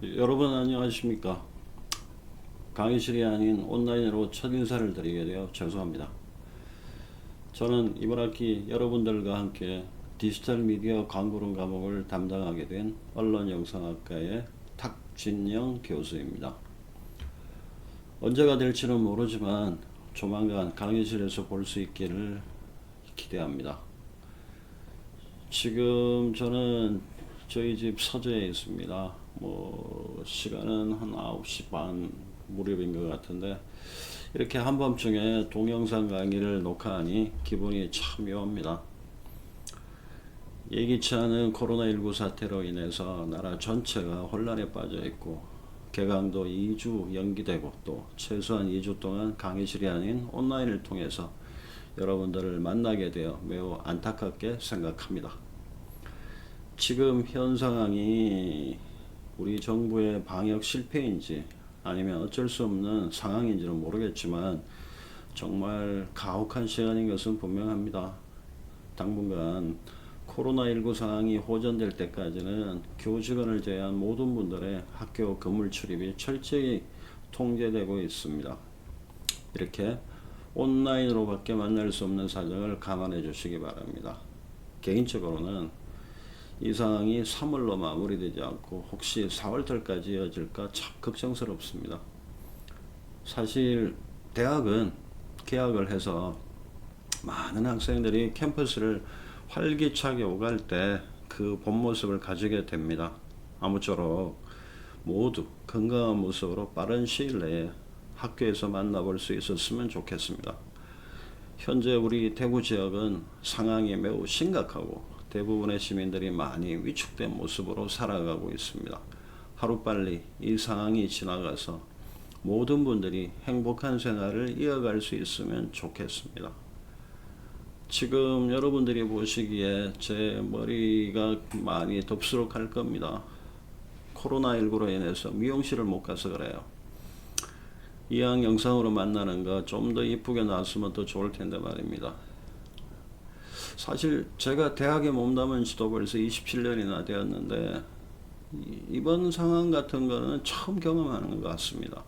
여러분 안녕하십니까? 강의실이 아닌 온라인으로 첫 인사를 드리게 되어 죄송합니다. 저는 이번 학기 여러분들과 함께 디지털 미디어 광고론 과목을 담당하게 된 언론영상학과의 탁진영 교수입니다. 언제가 될지는 모르지만 조만간 강의실에서 볼 수 있기를 기대합니다. 지금 저는 저희 집 서재에 있습니다. 시간은 한 9시 반 무렵인 것 같은데, 이렇게 한밤중에 동영상 강의를 녹화하니 기분이 참 묘합니다. 예기치 않은 코로나19 사태로 인해서 나라 전체가 혼란에 빠져 있고, 개강도 2주 연기되고, 또 최소한 2주 동안 강의실이 아닌 온라인을 통해서 여러분들을 만나게 되어 매우 안타깝게 생각합니다. 지금 현 상황이 우리 정부의 방역 실패인지 아니면 어쩔 수 없는 상황인지는 모르겠지만 정말 가혹한 시간인 것은 분명합니다. 당분간 코로나19 상황이 호전될 때까지는 교직원을 제외한 모든 분들의 학교 건물 출입이 철저히 통제되고 있습니다. 이렇게 온라인으로밖에 만날 수 없는 사정을 감안해 주시기 바랍니다. 개인적으로는 이 상황이 3월로 마무리되지 않고 혹시 4월달까지 이어질까 참 걱정스럽습니다. 사실 대학은 개학을 해서 많은 학생들이 캠퍼스를 활기차게 오갈 때 그 본 모습을 가지게 됩니다. 아무쪼록 모두 건강한 모습으로 빠른 시일 내에 학교에서 만나볼 수 있었으면 좋겠습니다. 현재 우리 대구 지역은 상황이 매우 심각하고 대부분의 시민들이 많이 위축된 모습으로 살아가고 있습니다. 하루빨리 이 상황이 지나가서 모든 분들이 행복한 생활을 이어갈 수 있으면 좋겠습니다. 지금 여러분들이 보시기에 제 머리가 많이 덥수룩할 겁니다. 코로나19로 인해서 미용실을 못 가서 그래요. 이왕 영상으로 만나는 거 좀 더 이쁘게 나왔으면 더 좋을 텐데 말입니다. 사실 제가 대학에 몸담은 지도 벌써 27년이나 되었는데 이번 상황 같은 거는 처음 경험하는 것 같습니다.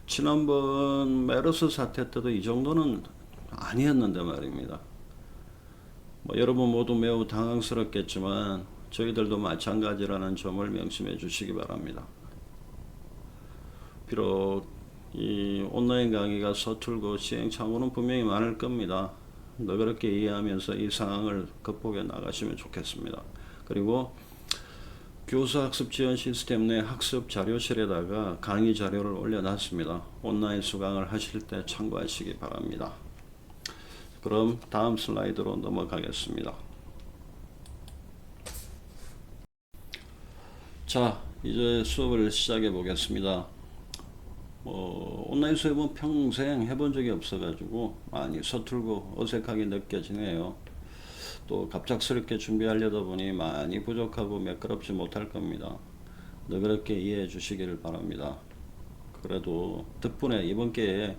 지난번 메르스 사태 때도 이 정도는 아니었는데 말입니다. 여러분 모두 매우 당황스럽겠지만 저희들도 마찬가지라는 점을 명심해 주시기 바랍니다. 비록 이 온라인 강의가 서툴고 시행착오는 분명히 많을 겁니다. 너그럽게 이해하면서 이 상황을 극복해 나가시면 좋겠습니다. 그리고 교수학습 지원 시스템 내 학습 자료실에다가 강의 자료를 올려놨습니다. 온라인 수강을 하실 때 참고하시기 바랍니다. 그럼 다음 슬라이드로 넘어가겠습니다. 자, 이제 수업을 시작해 보겠습니다. 온라인 수업은 평생 해본 적이 없어가지고 많이 서툴고 어색하게 느껴지네요. 또 갑작스럽게 준비하려다 보니 많이 부족하고 매끄럽지 못할 겁니다. 너그럽게 이해해 주시기를 바랍니다. 그래도 덕분에 이번 기회에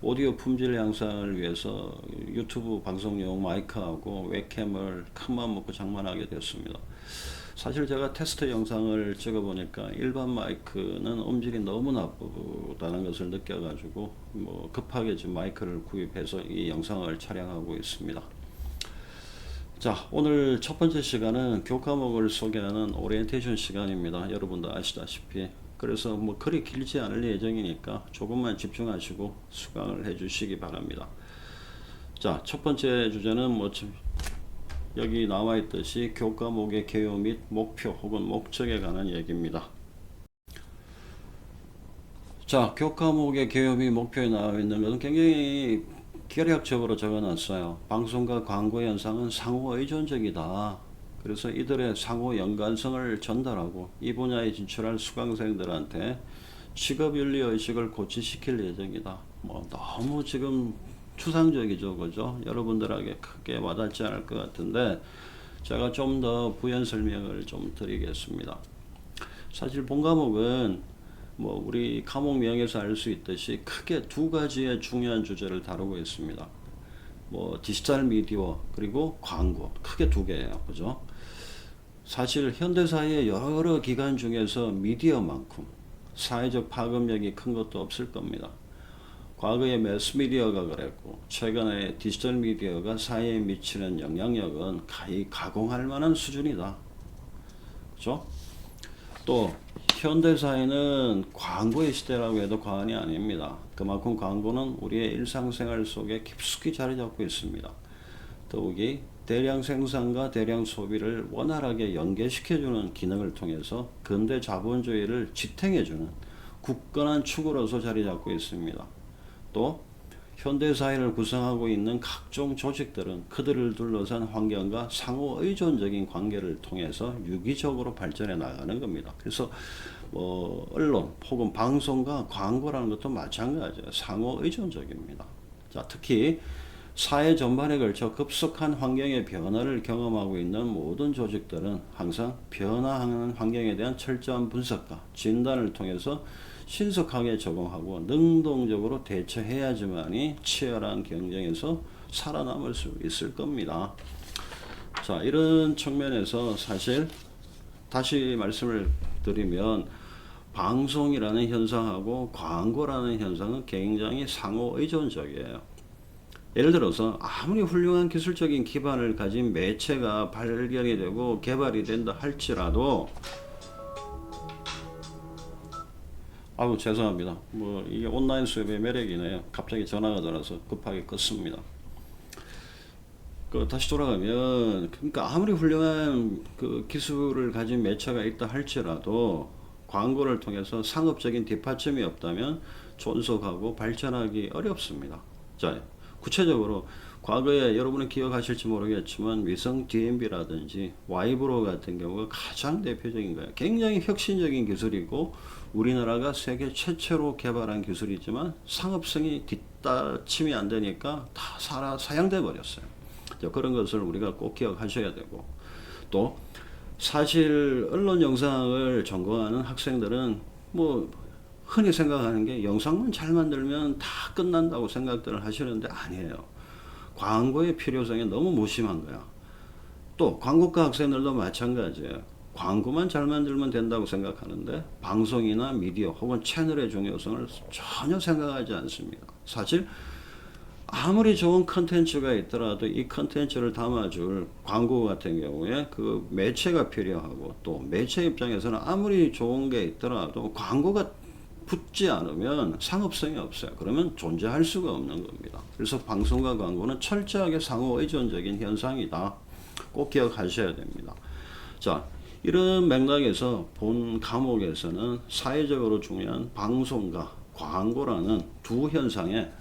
오디오 품질 향상을 위해서 유튜브 방송용 마이크하고 웹캠을 큰맘 먹고 장만하게 됐습니다. 사실 제가 테스트 영상을 찍어보니까 일반 마이크는 음질이 너무 나쁘다는 것을 느껴가지고 급하게 지금 마이크를 구입해서 이 영상을 촬영하고 있습니다. 자, 오늘 첫 번째 시간은 교과목을 소개하는 오리엔테이션 시간입니다. 여러분도 아시다시피. 그래서 그리 길지 않을 예정이니까 조금만 집중하시고 수강을 해 주시기 바랍니다. 자, 첫 번째 주제는 여기 나와 있듯이 교과목의 개요 및 목표 혹은 목적에 관한 얘기입니다. 자, 교과목의 개요 및 목표에 나와 있는 것은 굉장히 결약적으로 적어놨어요. 방송과 광고 현상은 상호 의존적이다. 그래서 이들의 상호 연관성을 전달하고 이 분야에 진출할 수강생들한테 직업윤리 의식을 고취시킬 예정이다. 너무 지금 추상적이죠, 그죠? 여러분들에게 크게 와닿지 않을 것 같은데 제가 좀 더 부연 설명을 좀 드리겠습니다. 사실 본 과목은 우리 과목명에서 알 수 있듯이 크게 두 가지의 중요한 주제를 다루고 있습니다. 디지털 미디어 그리고 광고 크게 두 개예요, 그죠? 사실 현대사의 여러 기관 중에서 미디어만큼 사회적 파급력이 큰 것도 없을 겁니다. 과거에 매스미디어가 그랬고 최근에 디지털 미디어가 사회에 미치는 영향력은 가히 가공할 만한 수준이다. 그렇죠? 또 현대사회는 광고의 시대라고 해도 과언이 아닙니다. 그만큼 광고는 우리의 일상생활 속에 깊숙이 자리 잡고 있습니다. 더욱이 대량 생산과 대량 소비를 원활하게 연계시켜주는 기능을 통해서 근대 자본주의를 지탱해주는 굳건한 축으로서 자리 잡고 있습니다. 또 현대사회를 구성하고 있는 각종 조직들은 그들을 둘러싼 환경과 상호 의존적인 관계를 통해서 유기적으로 발전해 나가는 겁니다. 그래서 언론 혹은 방송과 광고라는 것도 마찬가지예요. 상호 의존적입니다. 자, 특히 사회 전반에 걸쳐 급속한 환경의 변화를 경험하고 있는 모든 조직들은 항상 변화하는 환경에 대한 철저한 분석과 진단을 통해서 신속하게 적응하고 능동적으로 대처해야지만이 치열한 경쟁에서 살아남을 수 있을 겁니다. 자, 이런 측면에서 사실 다시 말씀을 드리면 방송이라는 현상하고 광고라는 현상은 굉장히 상호 의존적이에요. 예를 들어서 아무리 훌륭한 기술적인 기반을 가진 매체가 발견이 되고 개발이 된다 할지라도 죄송합니다. 이게 온라인 수업의 매력이네요. 갑자기 전화가 들어서 급하게 껐습니다. 다시 돌아가면 그러니까 아무리 훌륭한 그 기술을 가진 매체가 있다 할지라도 광고를 통해서 상업적인 뒷받침이 없다면 존속하고 발전하기 어렵습니다. 자, 구체적으로 과거에 여러분은 기억하실지 모르겠지만 위성 DMB라든지 와이브로 같은 경우가 가장 대표적인 거예요. 굉장히 혁신적인 기술이고 우리나라가 세계 최초로 개발한 기술이지만 상업성이 뒷받침이 안 되니까 다 사양돼 버렸어요. 그런 것을 우리가 꼭 기억하셔야 되고, 또 사실 언론 영상을 전공하는 학생들은 흔히 생각하는 게 영상만 잘 만들면 다 끝난다고 생각들을 하시는데 아니에요. 광고의 필요성이 너무 무심한 거야. 또 광고과 학생들도 마찬가지예요. 광고만 잘 만들면 된다고 생각하는데 방송이나 미디어 혹은 채널의 중요성을 전혀 생각하지 않습니다. 사실 아무리 좋은 컨텐츠가 있더라도 이 컨텐츠를 담아줄 광고 같은 경우에 그 매체가 필요하고, 또 매체 입장에서는 아무리 좋은 게 있더라도 광고가 붙지 않으면 상업성이 없어요. 그러면 존재할 수가 없는 겁니다. 그래서 방송과 광고는 철저하게 상호 의존적인 현상이다. 꼭 기억하셔야 됩니다. 자, 이런 맥락에서 본 과목에서는 사회적으로 중요한 방송과 광고라는 두 현상의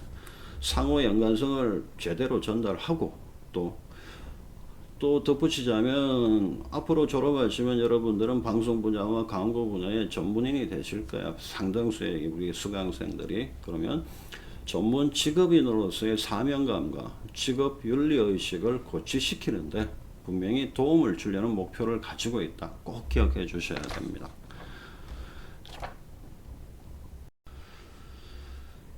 상호 연관성을 제대로 전달하고, 또 덧붙이자면 앞으로 졸업하시면 여러분들은 방송 분야와 광고 분야의 전문인이 되실 거야. 상당수의 우리 수강생들이. 그러면 전문 직업인으로서의 사명감과 직업 윤리의식을 고취시키는데 분명히 도움을 주려는 목표를 가지고 있다. 꼭 기억해 주셔야 됩니다.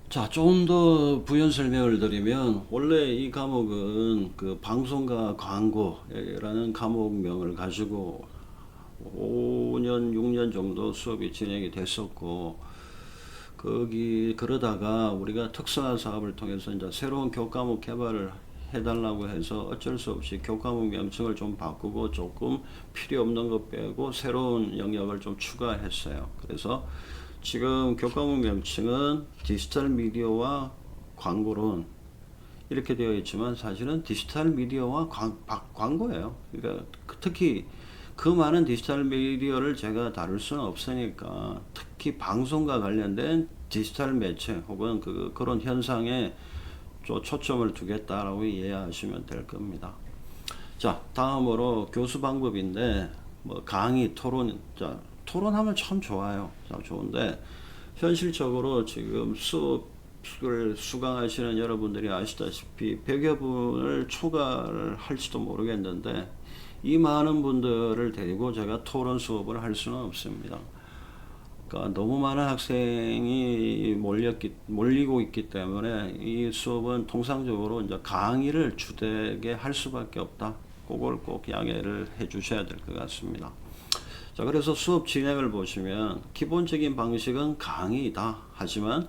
자, 좀 더 부연 설명을 드리면, 원래 이 과목은 그 방송과 광고라는 과목명을 가지고 5년, 6년 정도 수업이 진행이 됐었고, 그러다가 우리가 특수화 사업을 통해서 이제 새로운 교과목 개발을 해달라고 해서 어쩔 수 없이 교과목 명칭을 좀 바꾸고 조금 필요 없는 것 빼고 새로운 영역을 좀 추가했어요. 그래서 지금 교과목 명칭은 디지털 미디어와 광고론 이렇게 되어 있지만 사실은 디지털 미디어와 광고예요. 그러니까 특히 그 많은 디지털 미디어를 제가 다룰 수는 없으니까 특히 방송과 관련된 디지털 매체 혹은 그런 현상에 초점을 두겠다라고 이해하시면 될 겁니다. 자, 다음으로 교수 방법인데 강의, 토론. 자, 토론하면 참 좋아요. 참 좋은데 현실적으로 지금 수업을 수강하시는 여러분들이 아시다시피 100여 분을 초과를 할지도 모르겠는데 이 많은 분들을 데리고 제가 토론 수업을 할 수는 없습니다. 그러니까 너무 많은 학생이 몰리고 있기 때문에 이 수업은 통상적으로 이제 강의를 주되게 할 수밖에 없다. 그걸 꼭 양해를 해 주셔야 될 것 같습니다. 자, 그래서 수업 진행을 보시면 기본적인 방식은 강의이다. 하지만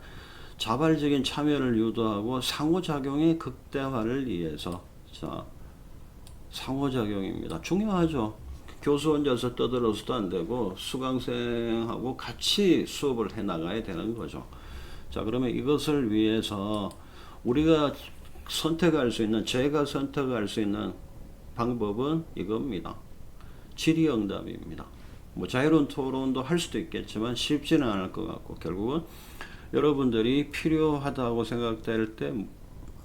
자발적인 참여를 유도하고 상호작용의 극대화를 위해서, 자, 상호작용입니다. 중요하죠. 교수 혼자서 떠들어서도 안 되고 수강생하고 같이 수업을 해 나가야 되는 거죠. 자, 그러면 이것을 위해서 우리가 선택할 수 있는, 제가 선택할 수 있는 방법은 이겁니다. 질의응답입니다. 뭐 자유로운 토론도 할 수도 있겠지만 쉽지는 않을 것 같고, 결국은 여러분들이 필요하다고 생각될 때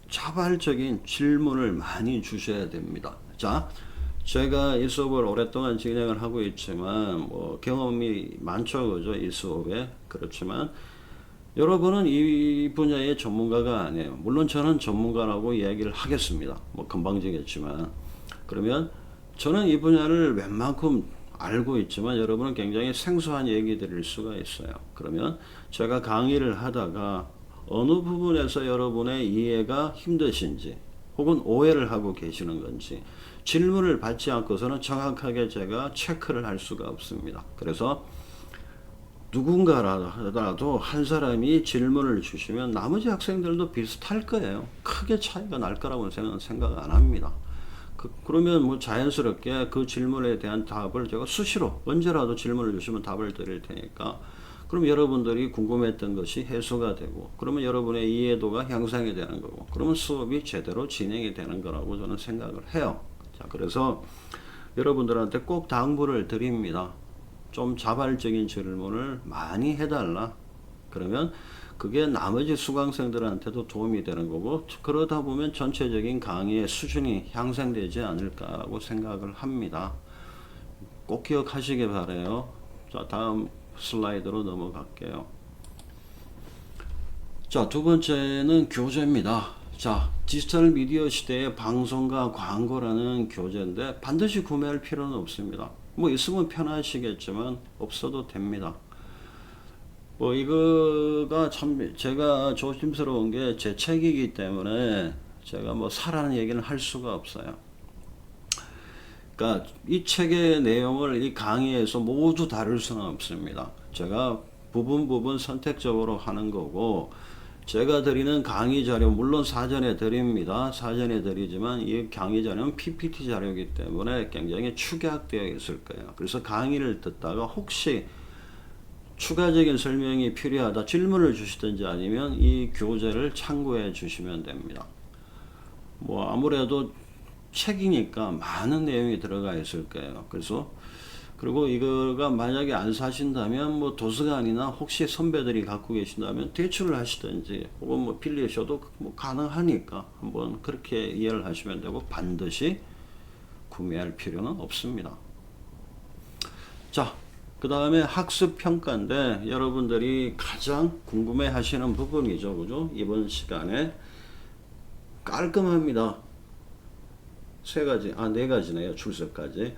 자발적인 질문을 많이 주셔야 됩니다. 자, 제가 이 수업을 오랫동안 진행을 하고 있지만 뭐 경험이 많죠, 그죠? 이 수업에. 그렇지만 여러분은 이 분야의 전문가가 아니에요. 물론 저는 전문가라고 이야기를 하겠습니다. 뭐 건방지겠지만. 그러면 저는 이 분야를 웬만큼 알고 있지만 여러분은 굉장히 생소한 얘기들일 수가 있어요. 그러면 제가 강의를 하다가 어느 부분에서 여러분의 이해가 힘드신지 혹은 오해를 하고 계시는 건지 질문을 받지 않고서는 정확하게 제가 체크를 할 수가 없습니다. 그래서 누군가라도 한 사람이 질문을 주시면 나머지 학생들도 비슷할 거예요. 크게 차이가 날 거라고 생각 안 합니다. 그러면 뭐 자연스럽게 그 질문에 대한 답을 제가 수시로 언제라도 질문을 주시면 답을 드릴 테니까, 그럼 여러분들이 궁금했던 것이 해소가 되고, 그러면 여러분의 이해도가 향상이 되는 거고, 그러면 수업이 제대로 진행이 되는 거라고 저는 생각을 해요. 자, 그래서 여러분들한테 꼭 당부를 드립니다. 좀 자발적인 질문을 많이 해달라. 그러면 그게 나머지 수강생들한테도 도움이 되는 거고, 그러다 보면 전체적인 강의의 수준이 향상되지 않을까라고 생각을 합니다. 꼭 기억하시기 바라요. 자, 다음 슬라이드로 넘어갈게요. 자, 두 번째는 교재입니다. 자, 디지털 미디어 시대의 방송과 광고라는 교재인데 반드시 구매할 필요는 없습니다. 뭐 있으면 편하시겠지만 없어도 됩니다. 뭐 이거가 참 제가 조심스러운 게 제 책이기 때문에 제가 뭐 사라는 얘기는 할 수가 없어요. 그러니까 이 책의 내용을 이 강의에서 모두 다룰 수는 없습니다. 제가 부분 선택적으로 하는 거고, 제가 드리는 강의 자료 물론 사전에 드립니다. 사전에 드리지만 이 강의 자료는 PPT 자료이기 때문에 굉장히 축약되어 있을 거예요. 그래서 강의를 듣다가 혹시 추가적인 설명이 필요하다 질문을 주시든지 아니면 이 교재를 참고해 주시면 됩니다. 뭐 아무래도 책이니까 많은 내용이 들어가 있을 거예요. 그래서 그리고 이거가 만약에 안 사신다면 뭐 도서관이나 혹시 선배들이 갖고 계신다면 대출을 하시든지 혹은 뭐 빌리셔도 뭐 가능하니까 한번 그렇게 이해를 하시면 되고, 반드시 구매할 필요는 없습니다. 자, 그 다음에 학습 평가인데 여러분들이 가장 궁금해 하시는 부분이죠. 그죠? 이번 시간에 깔끔합니다. 네 가지네요. 출석까지.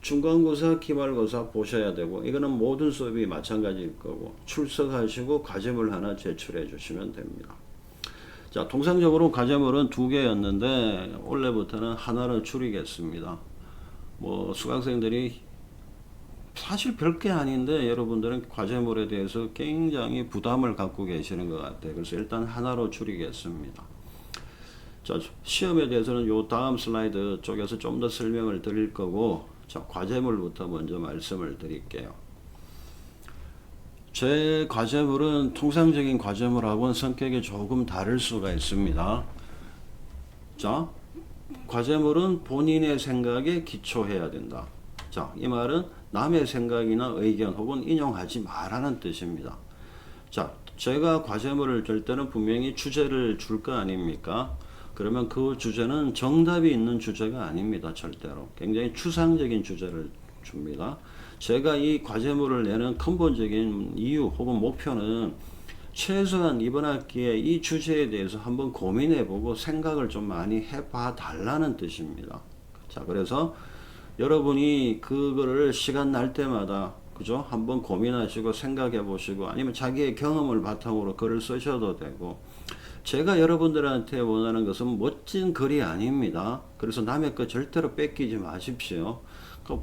중간고사, 기말고사 보셔야 되고, 이거는 모든 수업이 마찬가지일 거고, 출석하시고 과제물 하나 제출해 주시면 됩니다. 자, 통상적으로 과제물은 2개였는데 올해부터는 하나로 줄이겠습니다. 뭐 수강생들이 사실 별게 아닌데 여러분들은 과제물에 대해서 굉장히 부담을 갖고 계시는 것 같아요. 그래서 일단 하나로 줄이겠습니다. 자, 시험에 대해서는 요 다음 슬라이드 쪽에서 좀 더 설명을 드릴 거고, 자, 과제물부터 먼저 말씀을 드릴게요. 제 과제물은 통상적인 과제물하고는 성격이 조금 다를 수가 있습니다. 자, 과제물은 본인의 생각에 기초해야 된다. 자, 이 말은 남의 생각이나 의견 혹은 인용하지 말라는 뜻입니다. 자, 제가 과제물을 줄 때는 분명히 주제를 줄 거 아닙니까? 그러면 그 주제는 정답이 있는 주제가 아닙니다. 절대로. 굉장히 추상적인 주제를 줍니다. 제가 이 과제물을 내는 근본적인 이유 혹은 목표는 최소한 이번 학기에 이 주제에 대해서 한번 고민해보고 생각을 좀 많이 해봐 달라는 뜻입니다. 자, 그래서 여러분이 그거를 시간 날 때마다 그죠? 한번 고민하시고 생각해 보시고, 아니면 자기의 경험을 바탕으로 글을 쓰셔도 되고, 제가 여러분들한테 원하는 것은 멋진 글이 아닙니다. 그래서 남의 거 절대로 뺏기지 마십시오.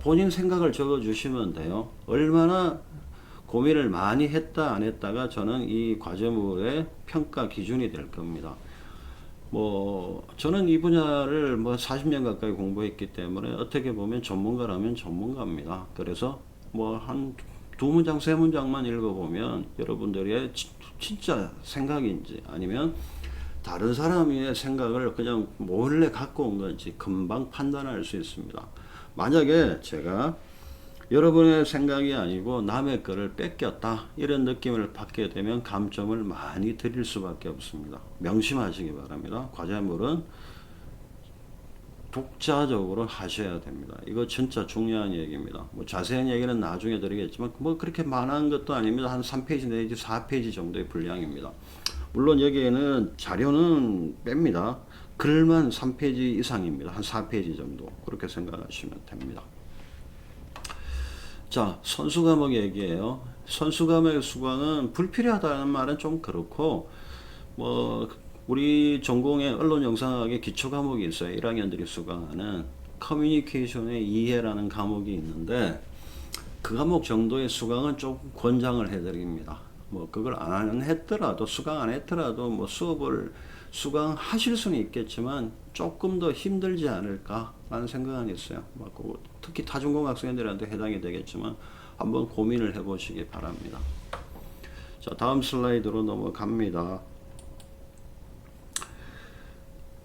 본인 생각을 적어 주시면 돼요. 얼마나 고민을 많이 했다 안 했다가 저는 이 과제물의 평가 기준이 될 겁니다. 뭐 저는 이 분야를 뭐 40년 가까이 공부했기 때문에 어떻게 보면 전문가라면 전문가입니다. 그래서 뭐 한 두 문장 세 문장만 읽어보면 여러분들의 진짜 생각인지 아니면 다른 사람의 생각을 그냥 몰래 갖고 온 건지 금방 판단할 수 있습니다. 만약에 제가 여러분의 생각이 아니고 남의 거를 뺏겼다 이런 느낌을 받게 되면 감점을 많이 드릴 수밖에 없습니다. 명심하시기 바랍니다. 과제물은 독자적으로 하셔야 됩니다. 이거 진짜 중요한 얘기입니다. 뭐 자세한 얘기는 나중에 드리겠지만 뭐 그렇게 많은 것도 아닙니다. 한 3페이지 내지 4페이지 정도의 분량입니다. 물론 여기에는 자료는 뺍니다. 글만 3페이지 이상입니다. 한 4페이지 정도 그렇게 생각하시면 됩니다. 자, 선수 과목 얘기예요. 선수 과목의 수강은 불필요하다는 말은 좀 그렇고 뭐 우리 전공의 언론 영상학의 기초 과목이 있어요. 1학년들이 수강하는 커뮤니케이션의 이해라는 과목이 있는데 그 과목 정도의 수강은 조금 권장을 해드립니다. 뭐 그걸 안 했더라도 수강 안 했더라도 뭐 수업을 수강하실 수는 있겠지만 조금 더 힘들지 않을까 라는 생각은 있어요. 특히 타전공 학생들한테 해당이 되겠지만 한번 고민을 해보시기 바랍니다. 자, 다음 슬라이드로 넘어갑니다.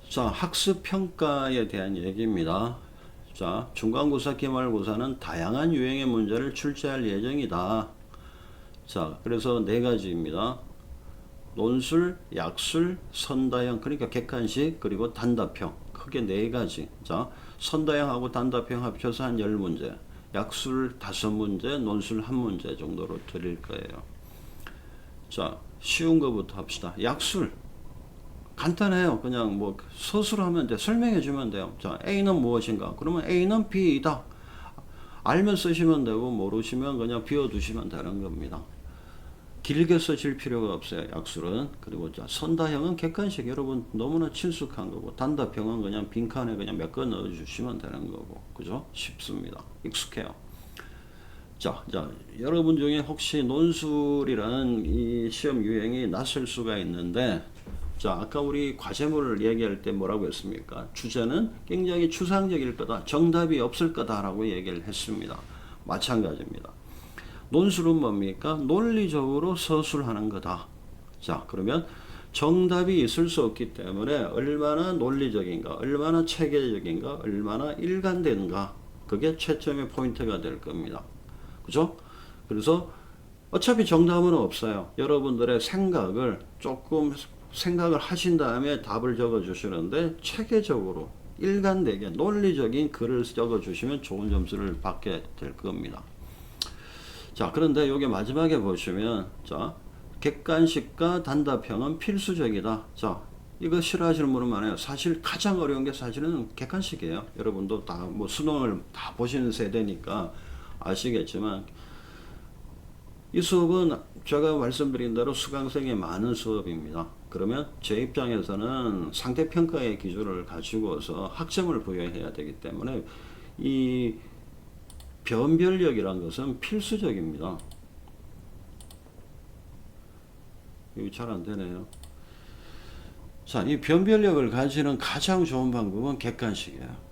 자, 학습평가에 대한 얘기입니다. 자, 중간고사, 기말고사는 다양한 유형의 문제를 출제할 예정이다. 자, 그래서 네 가지입니다. 논술, 약술, 선다형, 그러니까 객관식, 그리고 단답형. 크게 네 가지. 자, 선다형하고 단답형 합쳐서 한 10문제. 약술 5문제, 논술 1문제 정도로 드릴 거예요. 자, 쉬운 거부터 합시다. 약술. 간단해요. 그냥 뭐 서술로 하면 돼. 설명해 주면 돼요. 자, A는 무엇인가? 그러면 A는 B이다. 알면 쓰시면 되고 모르시면 그냥 비워두시면 되는 겁니다. 길게 써질 필요가 없어요. 약술은. 그리고 자, 선다형은 객관식 여러분 너무나 친숙한 거고 단답형은 그냥 빈칸에 그냥 몇 거 넣어 주시면 되는 거고 그죠? 쉽습니다. 익숙해요. 자, 여러분 중에 혹시 논술이라는 이 시험 유형이 낯설 수가 있는데 자, 아까 우리 과제물을 얘기할 때 뭐라고 했습니까? 주제는 굉장히 추상적일 거다. 정답이 없을 거다라고 얘기를 했습니다. 마찬가지입니다. 논술은 뭡니까? 논리적으로 서술하는 거다. 자, 그러면 정답이 있을 수 없기 때문에 얼마나 논리적인가, 얼마나 체계적인가, 얼마나 일관된가. 그게 채점의 포인트가 될 겁니다. 그죠? 그래서 어차피 정답은 없어요. 여러분들의 생각을 조금 생각을 하신 다음에 답을 적어 주시는데 체계적으로 일관되게 논리적인 글을 적어 주시면 좋은 점수를 받게 될 겁니다. 자, 그런데 여기 마지막에 보시면 자, 객관식과 단답형은 필수적이다. 자, 이거 싫어하시는 분은 많아요. 사실 가장 어려운 게 사실은 객관식이에요. 여러분도 다 뭐 수능을 다 보시는 세대니까 아시겠지만 이 수업은 제가 말씀드린 대로 수강생이 많은 수업입니다. 그러면 제 입장에서는 상대평가의 기준을 가지고서 학점을 부여해야 되기 때문에 이 변별력이란 것은 필수적입니다. 여기 잘 안 되네요. 자, 이 변별력을 가지는 가장 좋은 방법은 객관식이에요.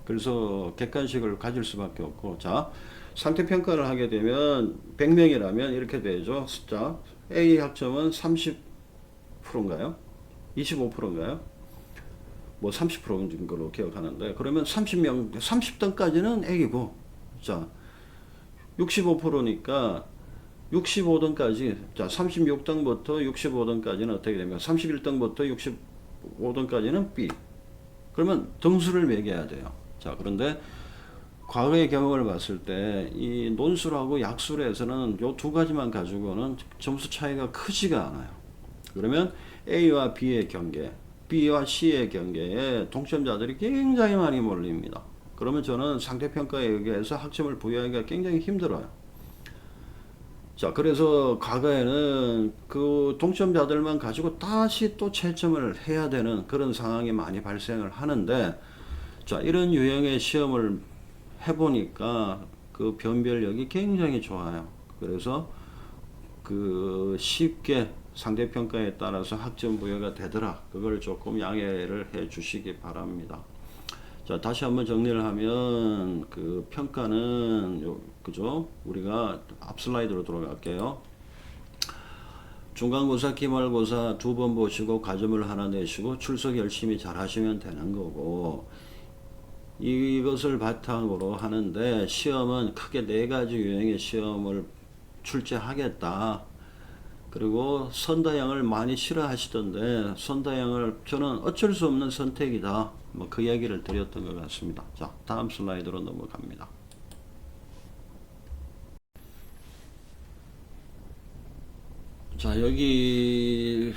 그래서 객관식을 가질 수밖에 없고, 자, 상대평가를 하게 되면 100명이라면 이렇게 되죠. 숫자 A 학점은 30%인가요? 25%인가요? 뭐 30%인 걸로 기억하는데 그러면 30명 30등까지는 A고 자 65%니까 65등까지 자 36등부터 65등까지는 어떻게 됩니까? 31등부터 65등까지는 B. 그러면 등수를 매겨야 돼요. 자, 그런데 과거의 경험을 봤을 때 이 논술하고 약술에서는 요 두 가지만 가지고는 점수 차이가 크지가 않아요. 그러면 A와 B의 경계, B와 C의 경계에 동점자들이 굉장히 많이 몰립니다. 그러면 저는 상대평가에 의해서 학점을 부여하기가 굉장히 힘들어요. 자, 그래서 과거에는 그 동점자들만 가지고 다시 또 채점을 해야 되는 그런 상황이 많이 발생을 하는데, 자, 이런 유형의 시험을 해보니까 그 변별력이 굉장히 좋아요. 그래서 그 쉽게 상대평가에 따라서 학점 부여가 되더라. 그걸 조금 양해를 해 주시기 바랍니다. 자, 다시 한번 정리를 하면 그 평가는 그죠? 우리가 앞 슬라이드로 돌아갈게요. 중간고사, 기말고사 두 번 보시고 가점을 하나 내시고 출석 열심히 잘 하시면 되는 거고, 이것을 바탕으로 하는데 시험은 크게 네 가지 유형의 시험을 출제하겠다. 그리고 선다형을 많이 싫어하시던데 선다형을 저는 어쩔 수 없는 선택이다. 뭐 그 얘기를 드렸던 것 같습니다. 자, 다음 슬라이드로 넘어갑니다. 자, 여기에는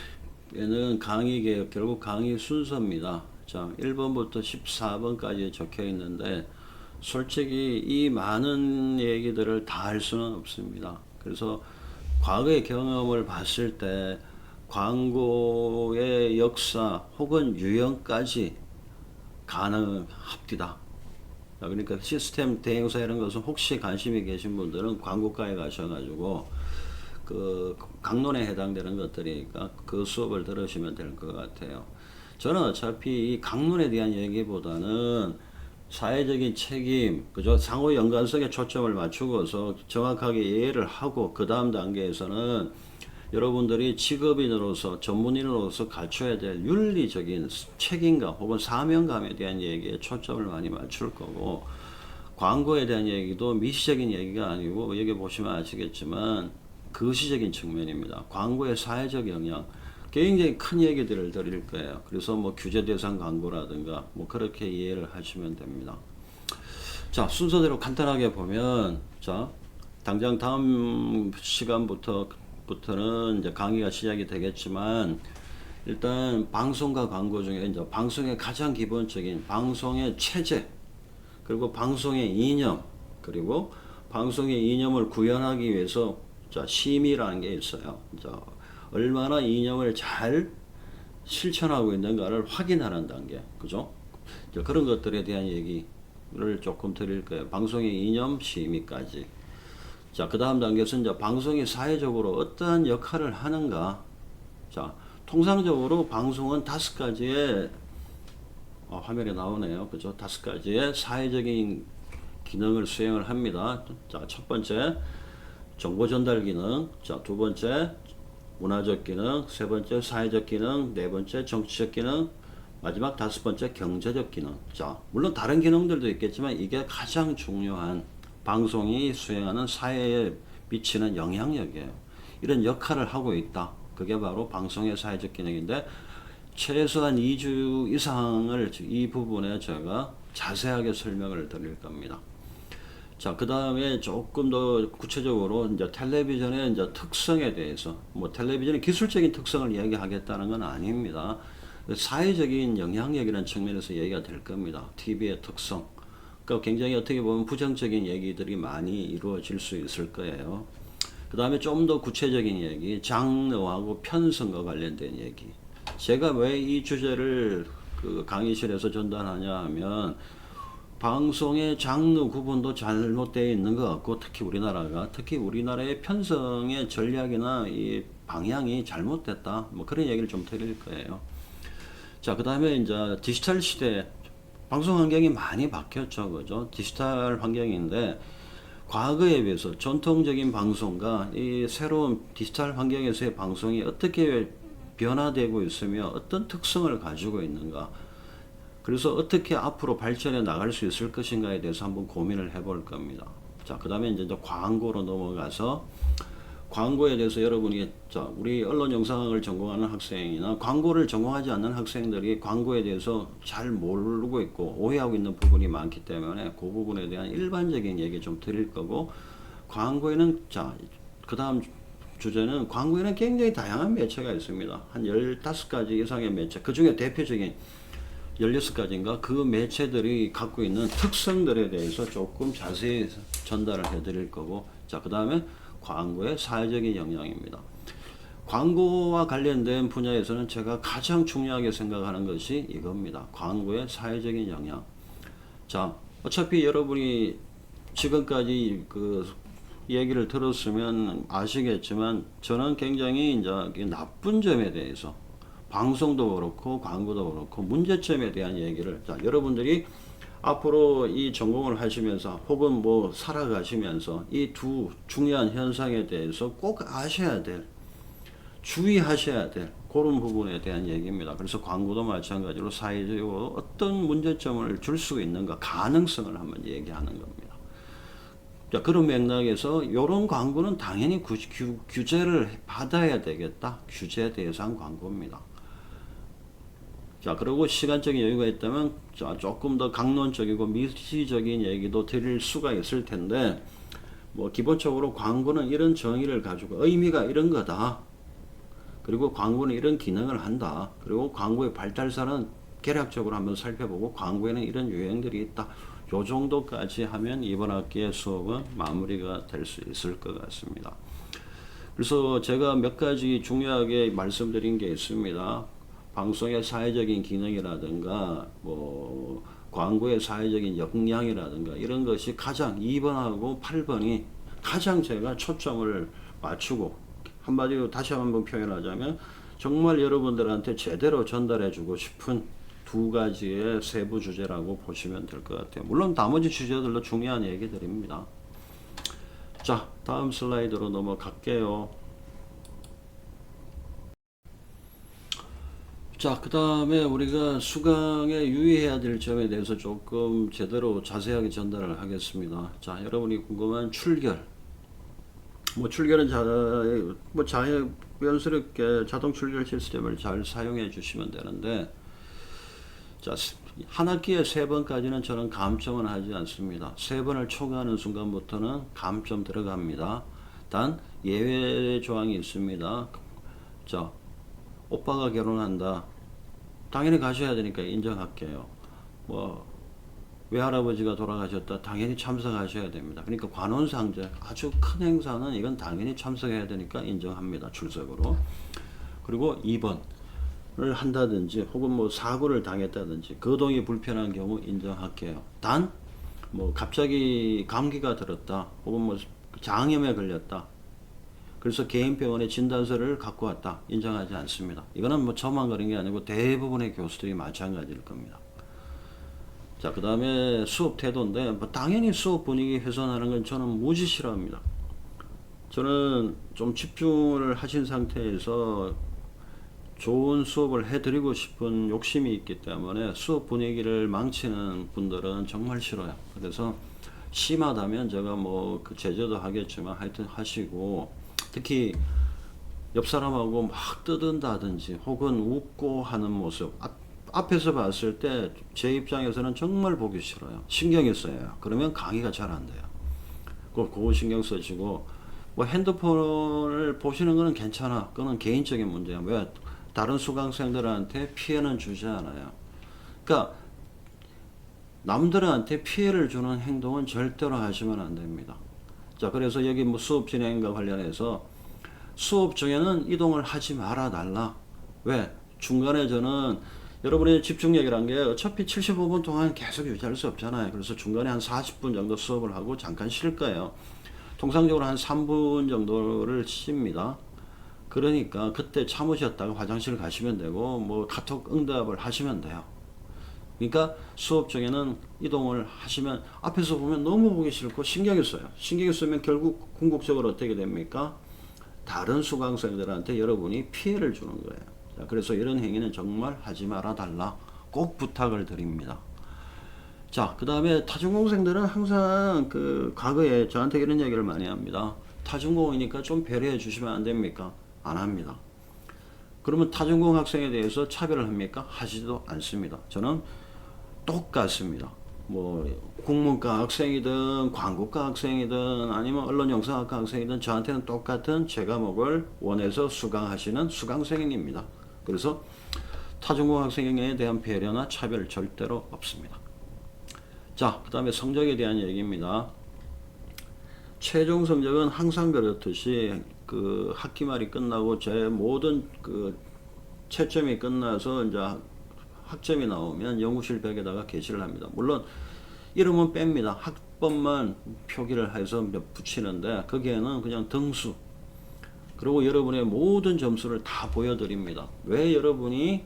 강의 개혁, 결국 강의 순서입니다. 자, 1번부터 14번까지 적혀 있는데 솔직히 이 많은 얘기들을 다 할 수는 없습니다. 그래서 과거의 경험을 봤을 때 광고의 역사 혹은 유형까지 가능합니다. 그러니까 시스템 대행사 이런 것은 혹시 관심이 계신 분들은 광고과에 가셔가지고 그 강론에 해당되는 것들이니까 그 수업을 들으시면 될 것 같아요. 저는 어차피 이 강론에 대한 얘기보다는 사회적인 책임, 그죠? 상호 연관성에 초점을 맞추고서 정확하게 이해를 하고 그 다음 단계에서는 여러분들이 직업인으로서 전문인으로서 갖춰야 될 윤리적인 책임감 혹은 사명감에 대한 얘기에 초점을 많이 맞출 거고, 광고에 대한 얘기도 미시적인 얘기가 아니고 여기 보시면 아시겠지만 거시적인 측면입니다. 광고의 사회적 영향 굉장히 큰 얘기들을 드릴 거예요. 그래서 뭐 규제 대상 광고라든가 뭐 그렇게 이해를 하시면 됩니다. 자, 순서대로 간단하게 보면, 자, 당장 다음 시간부터는 이제 강의가 시작이 되겠지만, 일단 방송과 광고 중에 이제 방송의 가장 기본적인 방송의 체제, 그리고 방송의 이념, 그리고 방송의 이념을 구현하기 위해서 자, 심의라는 게 있어요. 자, 얼마나 이념을 잘 실천하고 있는가를 확인하는 단계, 그죠? 그런 것들에 대한 얘기를 조금 드릴 거예요. 방송의 이념 심의까지. 자, 그 다음 단계에서 이제 방송이 사회적으로 어떠한 역할을 하는가. 자, 통상적으로 방송은 5가지의 화면에 나오네요. 그죠? 5가지의 사회적인 기능을 수행을 합니다. 자, 첫 번째 정보 전달 기능, 자, 두 번째 문화적 기능, 세 번째 사회적 기능, 네 번째 정치적 기능, 마지막 5번째 경제적 기능. 자, 물론 다른 기능들도 있겠지만 이게 가장 중요한 방송이 수행하는 사회에 미치는 영향력이에요. 이런 역할을 하고 있다. 그게 바로 방송의 사회적 기능인데 최소한 2주 이상을 이 부분에 제가 자세하게 설명을 드릴 겁니다. 자, 그 다음에 조금 더 구체적으로 이제 텔레비전의 이제 특성에 대해서, 뭐 텔레비전의 기술적인 특성을 이야기하겠다는 건 아닙니다. 사회적인 영향력이라는 측면에서 얘기가 될 겁니다. TV의 특성. 그러니까 굉장히 어떻게 보면 부정적인 얘기들이 많이 이루어질 수 있을 거예요. 그 다음에 좀 더 구체적인 얘기, 장르하고 편성과 관련된 얘기. 제가 왜 이 주제를 그 강의실에서 전달하냐 하면, 방송의 장르 구분도 잘못되어 있는 것 같고, 특히 우리나라의 편성의 전략이나 이 방향이 잘못됐다. 뭐 그런 얘기를 좀 드릴 거예요. 자, 그 다음에 이제 디지털 시대, 방송 환경이 많이 바뀌었죠. 그죠? 디지털 환경인데, 과거에 비해서 전통적인 방송과 이 새로운 디지털 환경에서의 방송이 어떻게 변화되고 있으며 어떤 특성을 가지고 있는가. 그래서 어떻게 앞으로 발전해 나갈 수 있을 것인가에 대해서 한번 고민을 해볼 겁니다. 자, 그 다음에 이제 광고로 넘어가서 광고에 대해서 여러분이, 자, 우리 언론 영상을 전공하는 학생이나 광고를 전공하지 않는 학생들이 광고에 대해서 잘 모르고 있고 오해하고 있는 부분이 많기 때문에 그 부분에 대한 일반적인 얘기 좀 드릴 거고, 광고에는, 자, 그 다음 주제는 광고에는 굉장히 다양한 매체가 있습니다. 한 15가지 이상의 매체, 그 중에 대표적인 16가지인가 그 매체들이 갖고 있는 특성들에 대해서 조금 자세히 전달을 해 드릴 거고, 자, 그 다음에 광고의 사회적인 영향입니다. 광고와 관련된 분야에서는 제가 가장 중요하게 생각하는 것이 이겁니다. 광고의 사회적인 영향. 자, 어차피 여러분이 지금까지 그 얘기를 들었으면 아시겠지만 저는 굉장히 이제 나쁜 점에 대해서 방송도 그렇고 광고도 그렇고 문제점에 대한 얘기를, 자, 여러분들이 앞으로 이 전공을 하시면서 혹은 뭐 살아가시면서 이 두 중요한 현상에 대해서 꼭 아셔야 될, 주의하셔야 될 그런 부분에 대한 얘기입니다. 그래서 광고도 마찬가지로 사회적으로 어떤 문제점을 줄 수 있는가, 가능성을 한번 얘기하는 겁니다. 자, 그런 맥락에서 이런 광고는 당연히 규제를 받아야 되겠다. 규제 대상 광고입니다. 자, 그리고 시간적인 여유가 있다면 자, 조금 더 강론적이고 미시적인 얘기도 드릴 수가 있을 텐데, 뭐 기본적으로 광고는 이런 정의를 가지고 의미가 이런 거다. 그리고 광고는 이런 기능을 한다. 그리고 광고의 발달사는 개략적으로 한번 살펴보고 광고에는 이런 유형들이 있다. 요 정도까지 하면 이번 학기의 수업은 마무리가 될 수 있을 것 같습니다. 그래서 제가 몇 가지 중요하게 말씀드린 게 있습니다. 방송의 사회적인 기능이라든가 뭐 광고의 사회적인 역량이라든가 이런 것이 가장 2번하고 8번이 가장 제가 초점을 맞추고, 한마디로 다시 한번 표현하자면 정말 여러분들한테 제대로 전달해주고 싶은 두 가지의 세부 주제라고 보시면 될 것 같아요. 물론 나머지 주제들도 중요한 얘기들입니다. 자, 다음 슬라이드로 넘어갈게요. 자, 그 다음에 우리가 수강에 유의해야 될 점에 대해서 조금 제대로 자세하게 전달을 하겠습니다. 자, 여러분이 궁금한 출결. 뭐 출결은 자연스럽게 자동 출결 시스템을 잘 사용해 주시면 되는데, 자, 한 학기에 3번까지는 저는 감점은 하지 않습니다. 3번을 초과하는 순간부터는 감점 들어갑니다. 단 예외 조항이 있습니다. 자, 오빠가 결혼한다. 당연히 가셔야 되니까 인정할게요. 뭐 외할아버지가 돌아가셨다. 당연히 참석하셔야 됩니다. 그러니까 관혼상제, 아주 큰 행사는 이건 당연히 참석해야 되니까 인정합니다. 출석으로. 그리고 2번을 한다든지 혹은 뭐 사고를 당했다든지 거동이 불편한 경우 인정할게요. 단 뭐 갑자기 감기가 들었다 혹은 뭐 장염에 걸렸다, 그래서 개인병원에 진단서를 갖고 왔다, 인정하지 않습니다. 이거는 뭐 저만 그런 게 아니고 대부분의 교수들이 마찬가지일 겁니다. 자, 그 다음에 수업 태도인데, 뭐 당연히 수업 분위기 훼손하는 건 저는 무지 싫어합니다. 저는 좀 집중을 하신 상태에서 좋은 수업을 해드리고 싶은 욕심이 있기 때문에 수업 분위기를 망치는 분들은 정말 싫어요. 그래서 심하다면 제가 뭐 그 제재도 하겠지만 하여튼 하시고, 특히 옆 사람하고 막 떠든다든지 혹은 웃고 하는 모습, 앞에서 봤을 때 제 입장에서는 정말 보기 싫어요. 신경이 써요. 그러면 강의가 잘 안 돼요. 그거 신경 쓰시고, 뭐 핸드폰을 보시는 거는 괜찮아. 그거는 개인적인 문제야. 왜? 다른 수강생들한테 피해는 주지 않아요. 그러니까 남들한테 피해를 주는 행동은 절대로 하시면 안 됩니다. 자, 그래서 여기 뭐 수업 진행과 관련해서 수업 중에는 이동을 하지 말아 달라. 왜? 중간에 저는 여러분의 집중력이란 게 어차피 75분 동안 계속 유지할 수 없잖아요. 그래서 중간에 한 40분 정도 수업을 하고 잠깐 쉴 거예요. 통상적으로 한 3분 정도를 쉽니다. 그러니까 그때 참으셨다가 화장실 가시면 되고 뭐 카톡 응답을 하시면 돼요. 그러니까 수업 중에는 이동을 하시면 앞에서 보면 너무 보기 싫고 신경이 써요. 신경이 쓰면 결국 궁극적으로 어떻게 됩니까? 다른 수강생들한테 여러분이 피해를 주는 거예요. 자, 그래서 이런 행위는 정말 하지 말아 달라. 꼭 부탁을 드립니다. 자, 그 다음에 타전공생들은 항상 그 과거에 저한테 이런 얘기를 많이 합니다. 타전공이니까 좀 배려해 주시면 안 됩니까? 안 합니다. 그러면 타전공 학생에 대해서 차별을 합니까? 하지도 않습니다. 저는 똑같습니다. 뭐 국문과 학생이든 광고과 학생이든 아니면 언론영상학과 학생이든 저한테는 똑같은 제 과목을 원해서 수강하시는 수강생입니다. 그래서 타전공 학생에 대한 배려나 차별 절대로 없습니다. 자, 그 다음에 성적에 대한 얘기입니다. 최종 성적은 항상 그렇듯이 그 학기 말이 끝나고 제 모든 그 채점이 끝나서 이제 학점이 나오면 연구실 벽에다가 게시를 합니다. 물론 이름은 뺍니다. 학번만 표기를 해서 붙이는데 거기에는 그냥 등수 그리고 여러분의 모든 점수를 다 보여드립니다. 왜 여러분이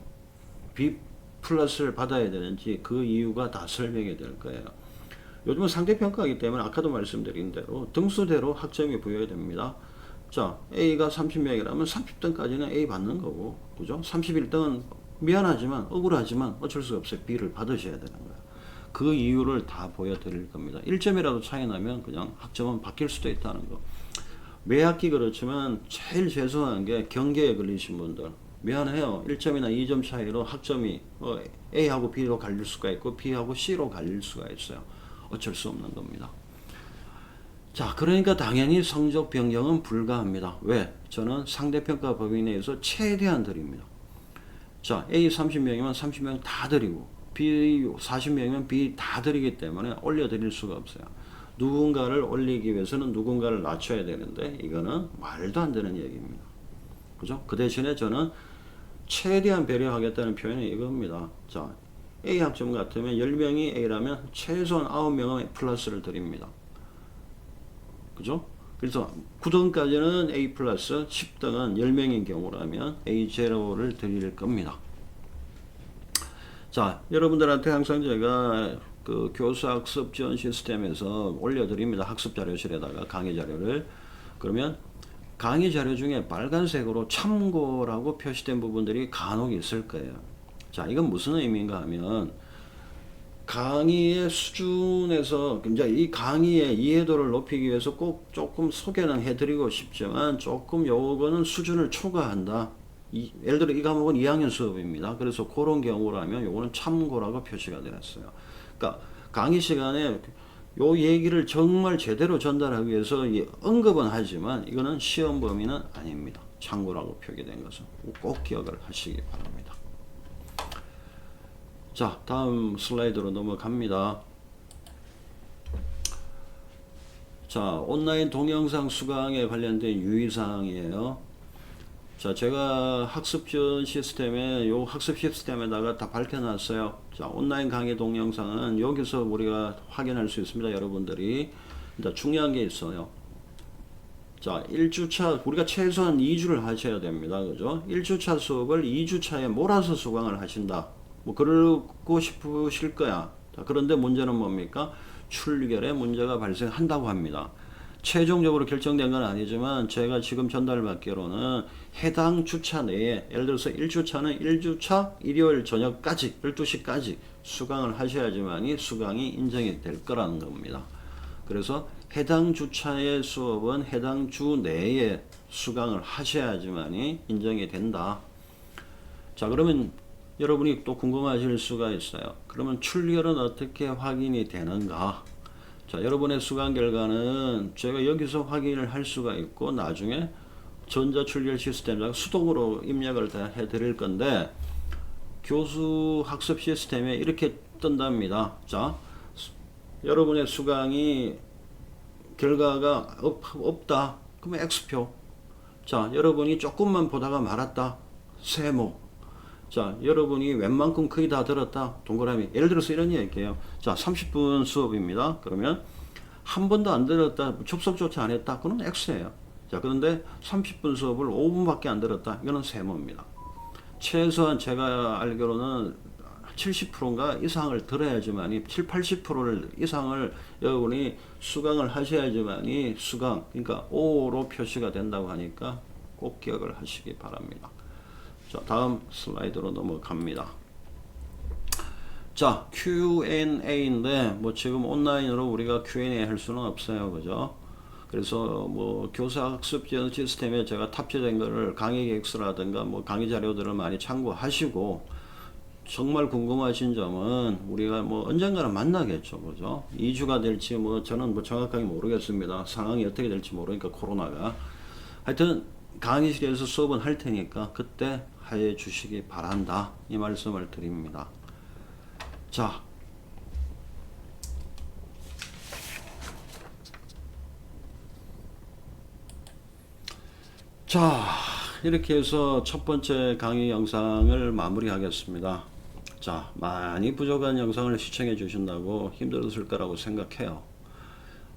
B 플러스를 받아야 되는지 그 이유가 다 설명이 될 거예요. 요즘은 상대평가이기 때문에 아까도 말씀드린 대로 등수대로 학점이 부여됩니다. 자, A가 30명이라면 30등까지는 A 받는 거고, 그죠? 31등은 미안하지만, 억울하지만 어쩔 수 없어요. B를 받으셔야 되는 거예요. 그 이유를 다 보여드릴 겁니다. 1점이라도 차이 나면 그냥 학점은 바뀔 수도 있다는 거. 매 학기 그렇지만 제일 죄송한 게 경계에 걸리신 분들. 미안해요. 1점이나 2점 차이로 학점이 A하고 B로 갈릴 수가 있고 B하고 C로 갈릴 수가 있어요. 어쩔 수 없는 겁니다. 자, 그러니까 당연히 성적 변경은 불가합니다. 왜? 저는 상대평가 법인에 의해서 최대한 드립니다. 자, A 30명이면 30명 다 드리고 B 40명이면 B 다 드리기 때문에 올려드릴 수가 없어요. 누군가를 올리기 위해서는 누군가를 낮춰야 되는데 이거는 말도 안 되는 얘기입니다. 그죠? 그 대신에 저는 최대한 배려하겠다는 표현이 이겁니다. 자, A 학점 같으면 10명이 A라면 최소한 9명은 플러스를 드립니다. 그죠? 그래서 9등까지는 A 플러스, 10등은 10명인 경우라면 A0를 드릴 겁니다. 자, 여러분들한테 항상 제가 그 교수 학습 지원 시스템에서 올려드립니다. 학습 자료실에다가 강의 자료를. 그러면 강의 자료 중에 빨간색으로 참고라고 표시된 부분들이 간혹 있을 거예요. 자, 이건 무슨 의미인가 하면 강의의 수준에서 이제 이 강의의 이해도를 높이기 위해서 꼭 조금 소개는 해드리고 싶지만 조금 요거는 수준을 초과한다. 예를 들어 이 과목은 2학년 수업입니다. 그래서 그런 경우라면 요거는 참고라고 표시가 되었어요. 그러니까 강의 시간에 요 얘기를 정말 제대로 전달하기 위해서 언급은 하지만 이거는 시험 범위는 아닙니다. 참고라고 표기된 것은 꼭 기억을 하시기 바랍니다. 자, 다음 슬라이드로 넘어갑니다. 자, 온라인 동영상 수강에 관련된 유의사항이에요. 자, 제가 학습 지원 시스템에 요 학습 시스템에다가 다 밝혀놨어요. 자, 온라인 강의 동영상은 여기서 우리가 확인할 수 있습니다. 여러분들이. 일단 중요한 게 있어요. 자, 1주차 우리가 최소한 2주를 하셔야 됩니다. 그죠? 1주차 수업을 2주차에 몰아서 수강을 하신다. 뭐 그러고 싶으실 거야. 자, 그런데 문제는 뭡니까? 출결에 문제가 발생한다고 합니다. 최종적으로 결정된 건 아니지만 제가 지금 전달받기로는 해당 주차 내에 예를 들어서 1주차는 1주차 일요일 저녁까지 12시까지 수강을 하셔야지만이 수강이 인정이 될 거라는 겁니다. 그래서 해당 주차의 수업은 해당 주 내에 수강을 하셔야지만이 인정이 된다. 자, 그러면 여러분이 또 궁금하실 수가 있어요. 그러면 출결은 어떻게 확인이 되는가? 자, 여러분의 수강 결과는 제가 여기서 확인을 할 수가 있고 나중에 전자출결 시스템에다가 수동으로 입력을 다 해드릴 건데 교수 학습 시스템에 이렇게 뜬답니다. 자, 여러분의 수강이 결과가 없다. 그러면 X표. 자, 여러분이 조금만 보다가 말았다. 세모. 자, 여러분이 웬만큼 거의 다 들었다. 동그라미. 예를 들어서 이런 얘기예요. 자, 30분 수업입니다. 그러면 한 번도 안 들었다. 접속조차 안 했다. 그건 X예요. 자, 그런데 30분 수업을 5분밖에 안 들었다. 이거는 세모입니다. 최소한 제가 알기로는 70%인가 이상을 들어야지만이 80%를 이상을 여러분이 수강을 하셔야지만이 수강, 그러니까 O로 표시가 된다고 하니까 꼭 기억을 하시기 바랍니다. 자, 다음 슬라이드로 넘어갑니다. 자, Q&A인데 뭐 지금 온라인으로 우리가 Q&A 할 수는 없어요. 그죠? 그래서 뭐 교사학습 지원 시스템에 제가 탑재된 거를 강의 계획서라든가 뭐 강의 자료들을 많이 참고하시고 정말 궁금하신 점은 우리가 뭐 언젠가는 만나겠죠. 그죠? 2주가 될지 뭐 저는 뭐 정확하게 모르겠습니다. 상황이 어떻게 될지 모르니까 코로나가. 하여튼 강의실에서 수업은 할 테니까 그때 해 주시기 바란다. 이 말씀을 드립니다. 자, 자, 이렇게 해서 첫 번째 강의 영상을 마무리하겠습니다. 자, 많이 부족한 영상을 시청해 주신다고 힘들었을 거라고 생각해요.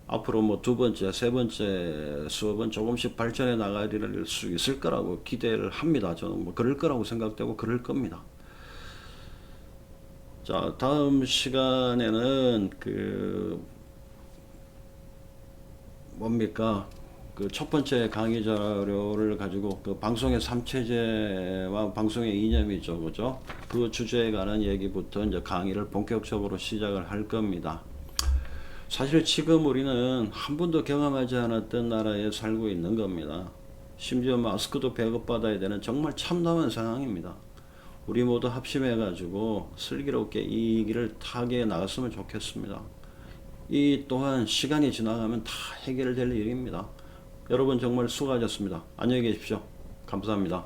앞으로 뭐 두 번째, 세 번째 수업은 조금씩 발전해 나갈 수 있을 거라고 기대를 합니다. 저는 뭐 그럴 거라고 생각되고 그럴 겁니다. 자, 다음 시간에는 뭡니까? 그 첫 번째 강의 자료를 가지고 그 방송의 삼체제와 방송의 이념이죠, 그죠? 그 주제에 관한 얘기부터 이제 강의를 본격적으로 시작을 할 겁니다. 사실 지금 우리는 한 번도 경험하지 않았던 나라에 살고 있는 겁니다. 심지어 마스크도 배급받아야 되는 정말 참담한 상황입니다. 우리 모두 합심해가지고 슬기롭게 이 길을 타게 나갔으면 좋겠습니다. 이 또한 시간이 지나가면 다 해결될 일입니다. 여러분 정말 수고하셨습니다. 안녕히 계십시오. 감사합니다.